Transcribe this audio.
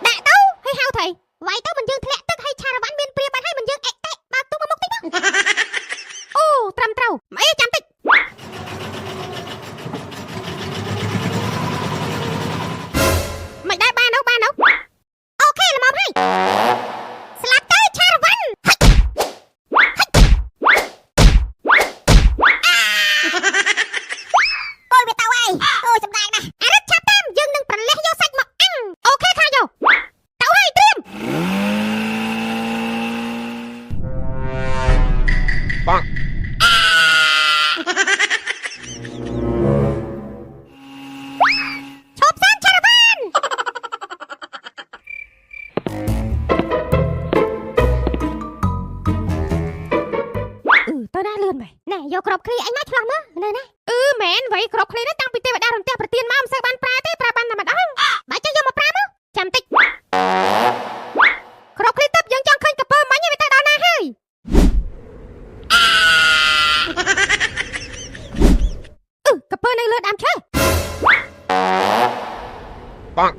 ដាក់ទៅហើយហៅថៃវាយទៅមិនយើងធ្លាក់ទឹកហើយឆារវ៉ាន់មានព្រាបបាត់ហើយមិនយើងអេកតេបើកទូមកមុខតិចមកអូត្រឹមត្រូវអីចាំតិចមិនដែរបានអូខេល្មមហើយស្លាប់ទៅឆារវ៉ាន់អូយវាទៅហើយអូយសម្ដែងណាស់អារឹតឆាប់តាមយើងនឹងប្រលេះយកសាច់មកអាំងអូខេខាយកទៅហើយត្រៀមបងឈប់សានឆារវ៉ាន់ទៅណាលឿនមែនណែយកក្របគ្រាអញមកឆ្លោះមើលនៅណាមែនវៃក្របគ្រានេះតាំងពីទេវតារន្ទះប្រទានមកមិនសូវបានប្រើទេប្រើបានតែម្ដងបើចេះយកមកប្រើមកចាំតិចក្របគ្រាទឹកយើងចង់ឃើញកពើមិញវាទៅដល់ណាហើយកពើនៅលើដើមឈើបង